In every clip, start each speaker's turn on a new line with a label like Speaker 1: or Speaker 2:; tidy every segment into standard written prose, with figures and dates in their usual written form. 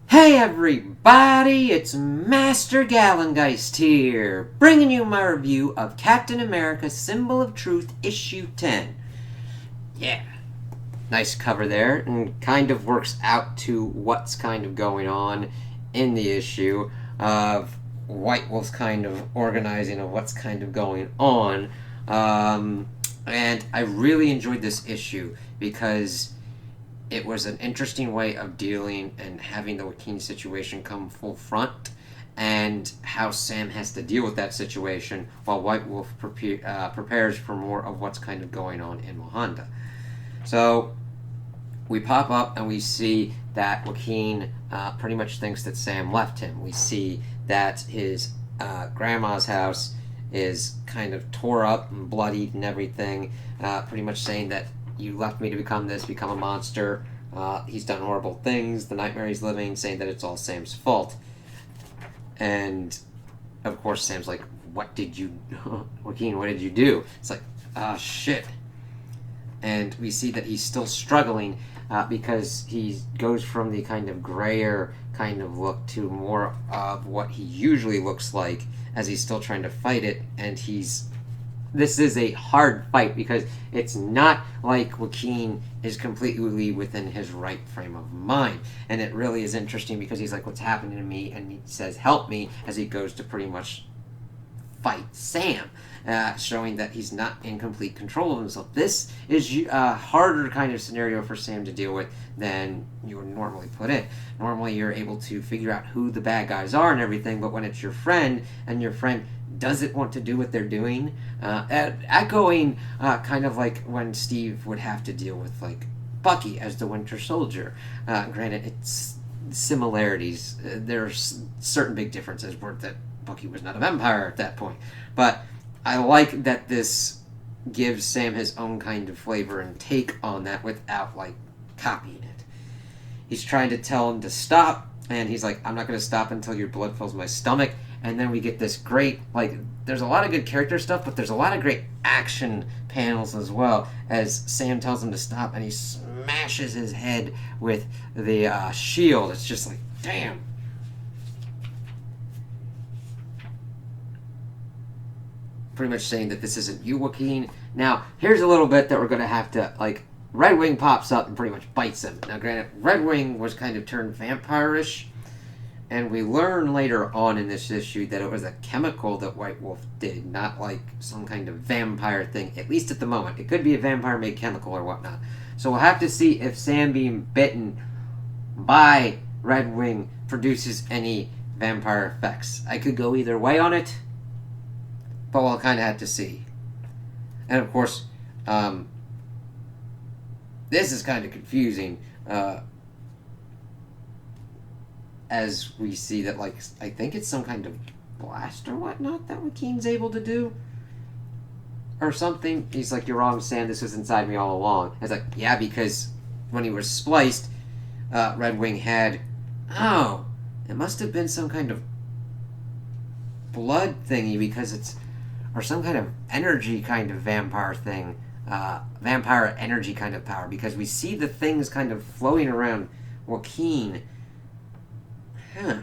Speaker 1: Hey everybody, it's Master Gallengeist here, bringing you my review of Captain America Symbol of Truth issue 10. Yeah, nice cover there, and kind of works out to what's kind of going on in the issue of White Wolf's kind of organizing of what's kind of going on. And I really enjoyed this issue because it was an interesting way of dealing and having the Joaquin situation come full front, and how Sam has to deal with that situation while White Wolf prepares for more of what's kind of going on in Wakanda. So we pop up and we see that Joaquin pretty much thinks that Sam left him. We see that his grandma's house is kind of tore up and bloodied and everything, pretty much saying that you left me to become this, become a monster. He's done horrible things, the nightmare he's living, saying that it's all Sam's fault. And, of course, Sam's like, what did you... Joaquin, what did you do? It's like, shit. And we see that he's still struggling because he goes from the kind of grayer kind of look to more of what he usually looks like as he's still trying to fight it, and this is a hard fight because it's not like Joaquin is completely within his right frame of mind. And it really is interesting because he's like, what's happening to me? And he says, help me, as he goes to pretty much fight Sam, showing that he's not in complete control of himself. This is a harder kind of scenario for Sam to deal with than you would normally put in. Normally you're able to figure out who the bad guys are and everything, but when it's your friend and your friend doesn't want to do what they're doing, echoing kind of like when Steve would have to deal with like Bucky as the Winter Soldier. Granted, it's similarities. There's certain big differences where that Bucky was not a vampire at that point, but I like that this gives Sam his own kind of flavor and take on that without like copying it. He's trying to tell him to stop, and he's like, I'm not going to stop until your blood fills my stomach. And then we get this great, like, there's a lot of good character stuff, but there's a lot of great action panels as well, as Sam tells him to stop, and he smashes his head with the shield. It's just like, damn. Pretty much saying that this isn't you, Joaquin. Now, here's a little bit that we're going to have to, like, Red Wing pops up and pretty much bites him. Now, granted, Red Wing was kind of turned vampire-ish, and we learn later on in this issue that it was a chemical that White Wolf did, not like some kind of vampire thing, at least at the moment. It could be a vampire-made chemical or whatnot. So we'll have to see if Sam being bitten by Red Wing produces any vampire effects. I could go either way on it, but we'll kind of have to see. And of course, this is kind of confusing, as we see that, like, I think it's some kind of blast or whatnot that Joaquin's able to do. Or something. He's like, you're wrong, Sam, this was inside me all along. It's like, yeah, because when he was spliced, Red Wing had... Oh, it must have been some kind of blood thingy, because it's... Or some kind of energy kind of vampire thing. Vampire energy kind of power, because we see the things kind of floating around Joaquin. Huh.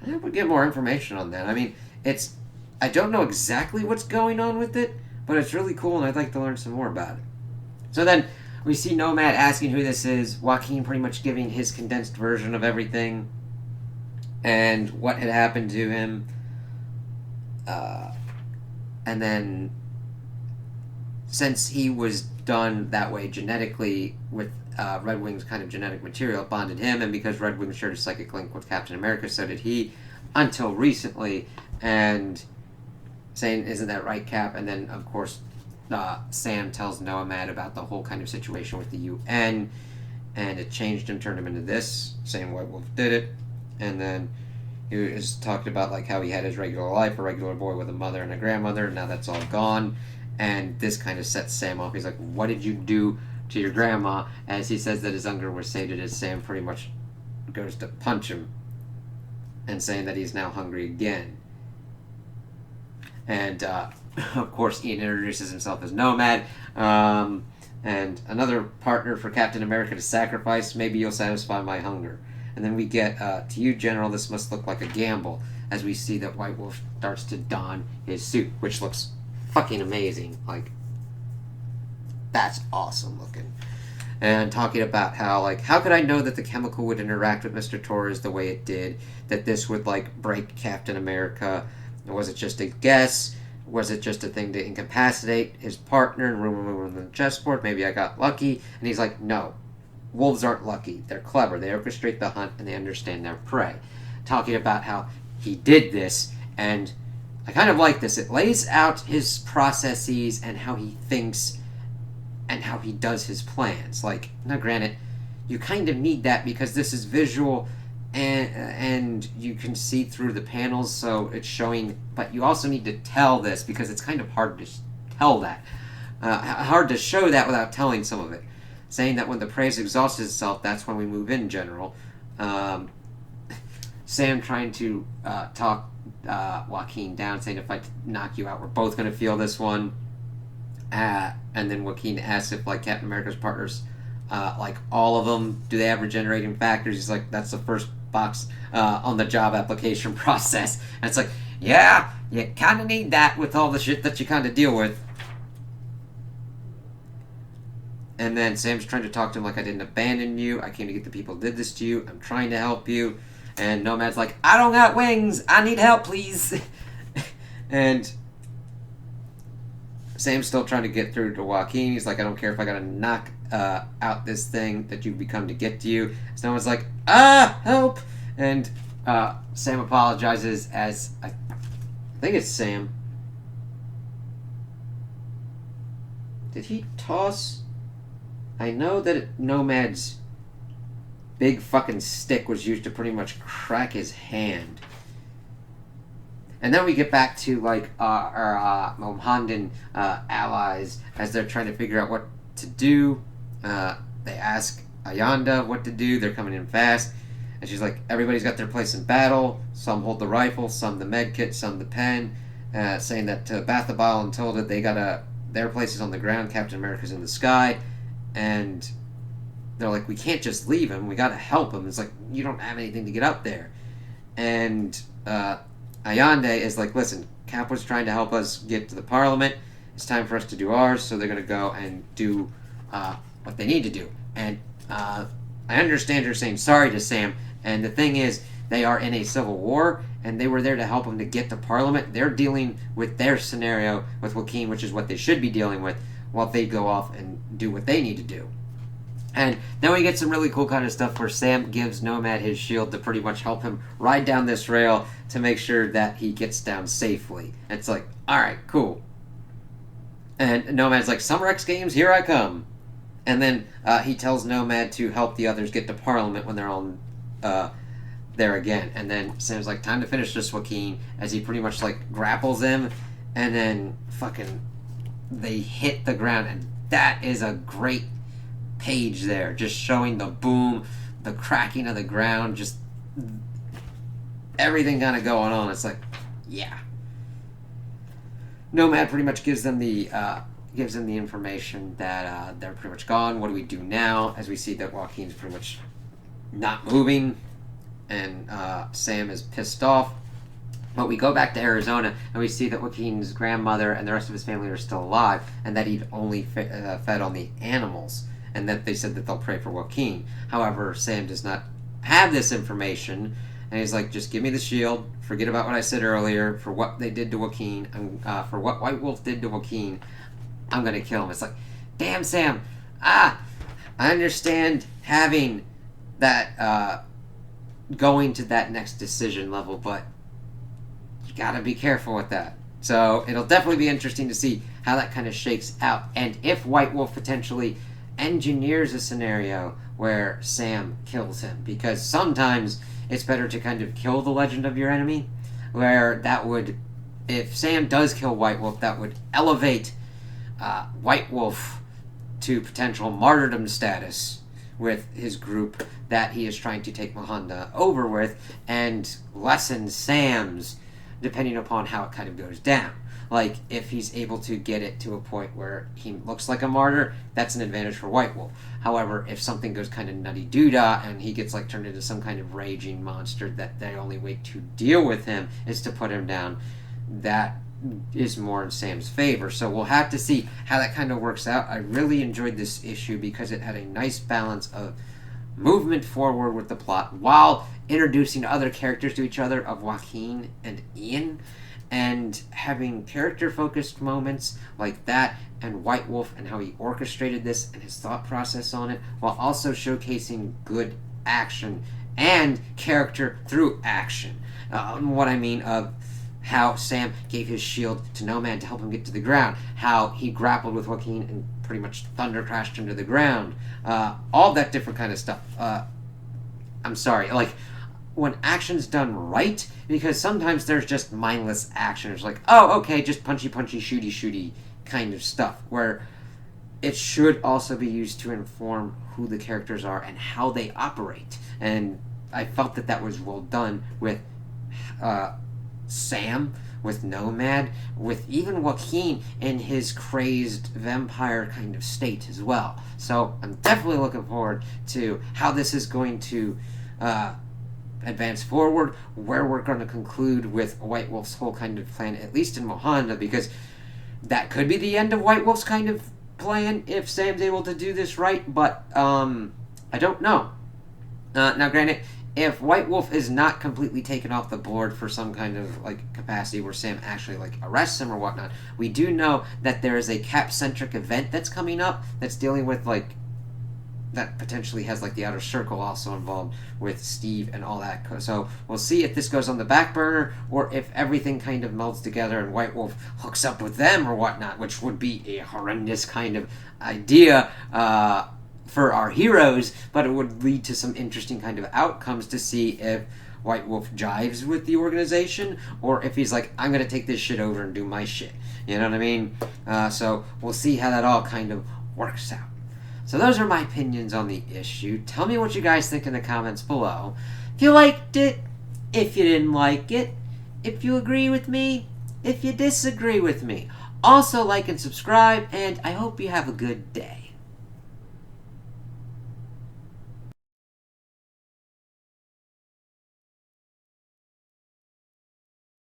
Speaker 1: I would get more information on that. I mean, I don't know exactly what's going on with it, but it's really cool, and I'd like to learn some more about it. So then, we see Nomad asking who this is, Joaquin pretty much giving his condensed version of everything, and what had happened to him. And then, since he was done that way genetically with Red Wing's kind of genetic material, it bonded him, and because Red Wing shared a psychic link with Captain America, so did he, until recently, and saying, isn't that right, Cap? And then, of course, Sam tells Nomad about the whole kind of situation with the UN, and it changed him, turned him into this, saying White Wolf did it, and then he was talked about like how he had his regular life, a regular boy with a mother and a grandmother, and now that's all gone. And this kind of sets Sam off. He's like, what did you do to your grandma? As he says that his hunger was sated, as Sam pretty much goes to punch him, and saying that he's now hungry again. And of course, Ian introduces himself as Nomad, and another partner for Captain America to sacrifice. Maybe you'll satisfy my hunger. And then we get, to you, General, this must look like a gamble, as we see that White Wolf starts to don his suit, which looks fucking amazing. Like, that's awesome looking. And talking about how, like, how could I know that the chemical would interact with Mr. Torres the way it did? That this would, like, break Captain America? Was it just a guess? Was it just a thing to incapacitate his partner and remove him on the chessboard? Maybe I got lucky. And he's like, no. Wolves aren't lucky. They're clever. They orchestrate the hunt and they understand their prey. Talking about how he did this, and I kind of like this. It lays out his processes and how he thinks and how he does his plans. Like, now granted, you kind of need that because this is visual and you can see through the panels, so it's showing, but you also need to tell this because it's kind of hard to tell that. Hard to show that without telling some of it. Saying that when the prey exhausts itself, that's when we move in, General. Sam trying to talk Joaquin down, saying if I knock you out, we're both going to feel this one. And then Joaquin asks if, like, Captain America's partners, like, all of them, do they have regenerating factors? He's like, that's the first box on the job application process. And it's like, yeah, you kind of need that with all the shit that you kind of deal with. And then Sam's trying to talk to him like, I didn't abandon you. I came to get the people who did this to you. I'm trying to help you. And Nomad's like, I don't got wings. I need help, please. And Sam's still trying to get through to Joaquin. He's like, I don't care if I gotta knock out this thing that you've become to get to you. So Nomad's like, help. And Sam apologizes as, I think it's Sam. Did he toss? I know that Nomad's big fucking stick was used to pretty much crack his hand. And then we get back to, like, our Mohammedan allies as they're trying to figure out what to do. They ask Ayanda what to do. They're coming in fast. And she's like, everybody's got their place in battle. Some hold the rifle, some the med kit, some the pen. Saying that to Bathabal and Tilda, they got their places on the ground. Captain America's in the sky. And they're like, we can't just leave him. We got to help him. It's like, you don't have anything to get up there. And Ayande is like, listen, Cap was trying to help us get to the Parliament. It's time for us to do ours. So they're going to go and do what they need to do. And I understand her saying sorry to Sam. And the thing is, they are in a civil war, and they were there to help him to get to Parliament. They're dealing with their scenario with Joaquin, which is what they should be dealing with, while they go off and do what they need to do. And then we get some really cool kind of stuff where Sam gives Nomad his shield to pretty much help him ride down this rail to make sure that he gets down safely. And it's like, alright, cool. And Nomad's like, Summer X Games, here I come. And then he tells Nomad to help the others get to Parliament when they're on there again. And then Sam's like, time to finish this, Joaquin, as he pretty much, like, grapples him. And then fucking they hit the ground, and that is a great page there, just showing the boom, the cracking of the ground, just everything kind of going on. It's like, yeah. Nomad pretty much gives them the information that they're pretty much gone. What do we do now? As we see that Joaquin's pretty much not moving, and Sam is pissed off. But we go back to Arizona, and we see that Joaquin's grandmother and the rest of his family are still alive, and that he'd only fed on the animals, and that they said that they'll pray for Joaquin. However, Sam does not have this information, and he's like, just give me the shield, forget about what I said earlier, for what they did to Joaquin, for what White Wolf did to Joaquin, I'm going to kill him. It's like, damn, Sam, I understand having that, going to that next decision level, but gotta be careful with that. So it'll definitely be interesting to see how that kind of shakes out, and if White Wolf potentially engineers a scenario where Sam kills him, because sometimes it's better to kind of kill the legend of your enemy, where that would, if Sam does kill White Wolf, that would elevate White Wolf to potential martyrdom status with his group that he is trying to take Mahanda over with, and lessen Sam's, depending upon how it kind of goes down. Like, if he's able to get it to a point where he looks like a martyr, that's an advantage for White Wolf. However, if something goes kind of nutty doodah and he gets like turned into some kind of raging monster that the only way to deal with him is to put him down, that is more in Sam's favor. So we'll have to see how that kind of works out. I really enjoyed this issue because it had a nice balance of movement forward with the plot while introducing other characters to each other of Joaquin and Ian, and having character focused moments like that and White Wolf and how he orchestrated this and his thought process on it, while also showcasing good action and character through action. What I mean of how Sam gave his shield to Nomad to help him get to the ground, how he grappled with Joaquin and pretty much thunder crashed him to the ground, all that different kind of stuff. I'm sorry, like, when action's done right, because sometimes there's just mindless action. It's like, oh, okay, just punchy, shooty, shooty kind of stuff, where it should also be used to inform who the characters are and how they operate. And I felt that was well done with Sam, with Nomad, with even Joaquin in his crazed vampire kind of state as well. So I'm definitely looking forward to how this is going to advance forward, where we're going to conclude with White Wolf's whole kind of plan, at least in Mohanda, because that could be the end of White Wolf's kind of plan if Sam's able to do this right, but I don't know. Now, granted, if White Wolf is not completely taken off the board for some kind of like capacity where Sam actually like arrests him or whatnot, we do know that there is a Cap-centric event that's coming up that's dealing with like that potentially has like the Outer Circle also involved with Steve and all that. So we'll see if this goes on the back burner or if everything kind of melds together and White Wolf hooks up with them or whatnot, which would be a horrendous kind of idea for our heroes, but it would lead to some interesting kind of outcomes to see if White Wolf jives with the organization or if he's like, I'm going to take this shit over and do my shit. You know what I mean? So we'll see how that all kind of works out. So those are my opinions on the issue. Tell me what you guys think in the comments below. If you liked it, if you didn't like it, if you agree with me, if you disagree with me. Also like and subscribe, and I hope you have a good day.